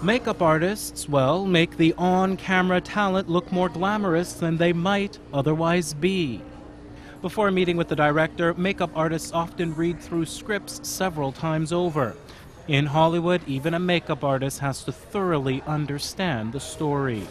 Makeup artists, well, make the on-camera talent look more glamorous than they might otherwise be. Before meeting with the director, makeup artists often read through scripts several times over. In Hollywood, even a makeup artist has to thoroughly understand the story.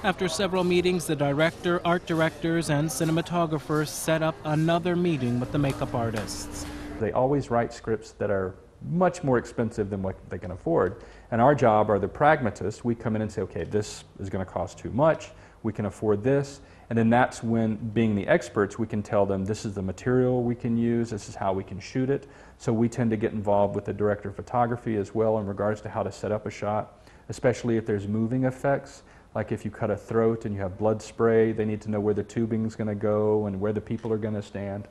After several meetings, the director, art directors, and cinematographers set up another meeting with the makeup artists. They always write scripts that are much more expensive than what they can afford. And our job are the pragmatists. We come in and say, okay, this is going to cost too much. We can afford this. And then that's when, being the experts, we can tell them this is the material we can use, this is how we can shoot it. So we tend to get involved with the director of photography as well in regards to how to set up a shot, especially if there's moving effects. Like if you cut a throat and you have blood spray, they need to know where the tubing's going to go and where the people are going to stand.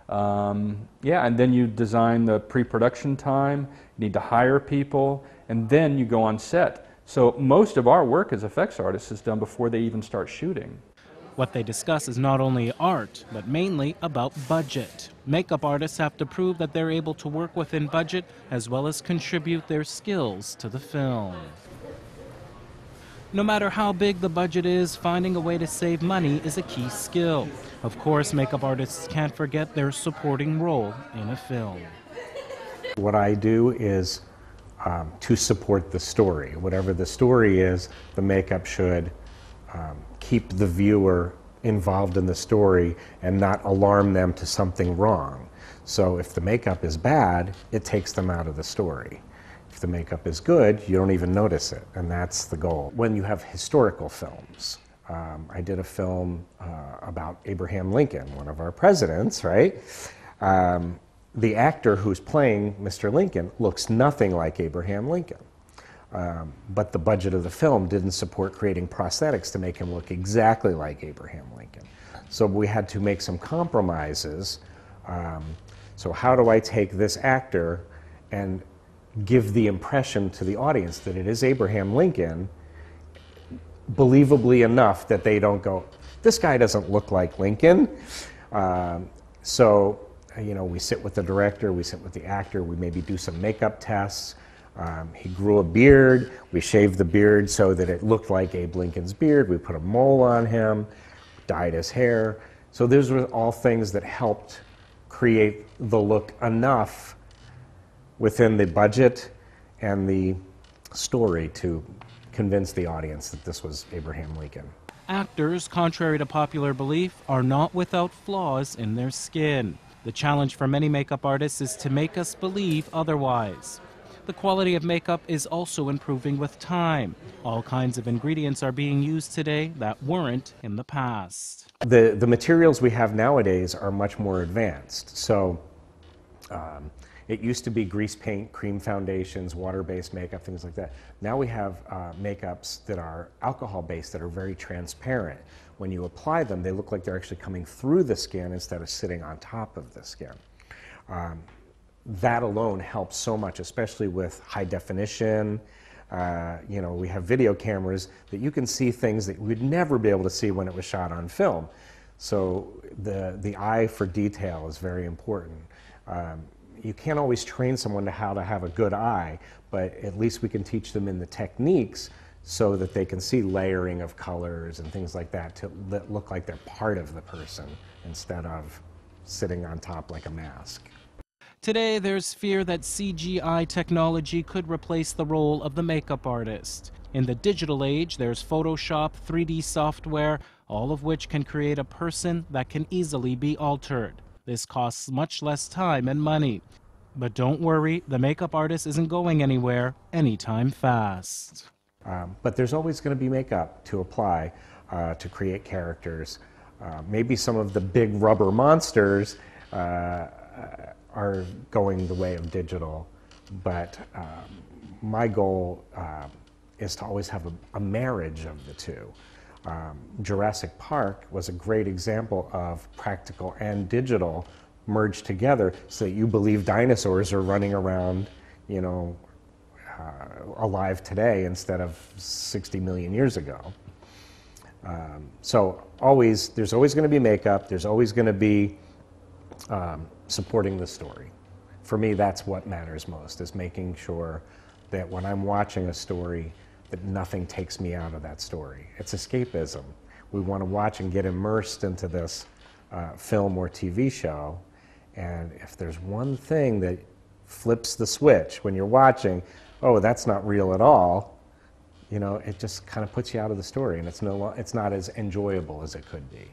Yeah, and then you design the pre-production time, you need to hire people, and then you go on set. So most of our work as effects artists is done before they even start shooting. What they discuss is not only art, but mainly about budget. Makeup artists have to prove that they're able to work within budget as well as contribute their skills to the film. No matter how big the budget is, finding a way to save money is a key skill. Of course, makeup artists can't forget their supporting role in a film. What I do is to support the story. Whatever the story is, the makeup should keep the viewer involved in the story and not alarm them to something wrong. So if the makeup is bad, it takes them out of the story. If the makeup is good, you don't even notice it, and that's the goal. When you have historical films, I did a film about Abraham Lincoln, one of our presidents, right? The actor who's playing Mr. Lincoln looks nothing like Abraham Lincoln. But the budget of the film didn't support creating prosthetics to make him look exactly like Abraham Lincoln. So we had to make some compromises. So how do I take this actor and give the impression to the audience that it is Abraham Lincoln, believably enough that they don't go, this guy doesn't look like Lincoln. So, you know, we sit with the director, we sit with the actor, we maybe do some makeup tests. He grew a beard, we shaved the beard so that it looked like Abe Lincoln's beard, we put a mole on him, dyed his hair. So those were all things that helped create the look enough within the budget and the story to convince the audience that this was Abraham Lincoln. Actors, contrary to popular belief, are not without flaws in their skin. The challenge for many makeup artists is to make us believe otherwise. The quality of makeup is also improving with time. All kinds of ingredients are being used today that weren't in the past. The materials we have nowadays are much more advanced. So it used to be grease paint, cream foundations, water-based makeup, things like that. Now we have makeups that are alcohol-based that are very transparent. When you apply them, they look like they're actually coming through the skin instead of sitting on top of the skin. That alone helps so much, especially with high definition. You know, we have video cameras that you can see things that we'd never be able to see when it was shot on film. So the eye for detail is very important. You can't always train someone to how to have a good eye, but at least we can teach them in the techniques so that they can see layering of colors and things like that to look like they're part of the person instead of sitting on top like a mask. Today, there's fear that CGI technology could replace the role of the makeup artist. In the digital age, there's Photoshop, 3D software, all of which can create a person that can easily be altered. This costs much less time and money. But don't worry, the makeup artist isn't going anywhere anytime fast. But there's always going to be makeup to apply to create characters. Maybe some of the big rubber monsters are going the way of digital, but my goal is to always have a marriage of the two. Jurassic Park was a great example of practical and digital merged together so that you believe dinosaurs are running around, you know, alive today instead of 60 million years ago. So there's always going to be makeup, there's always going to be supporting the story. For me, that's what matters most, is making sure that when I'm watching a story, that nothing takes me out of that story. It's escapism. We want to watch and get immersed into this film or TV show, and if there's one thing that flips the switch when you're watching, oh, that's not real at all, you know, it just kind of puts you out of the story, and it's not as enjoyable as it could be.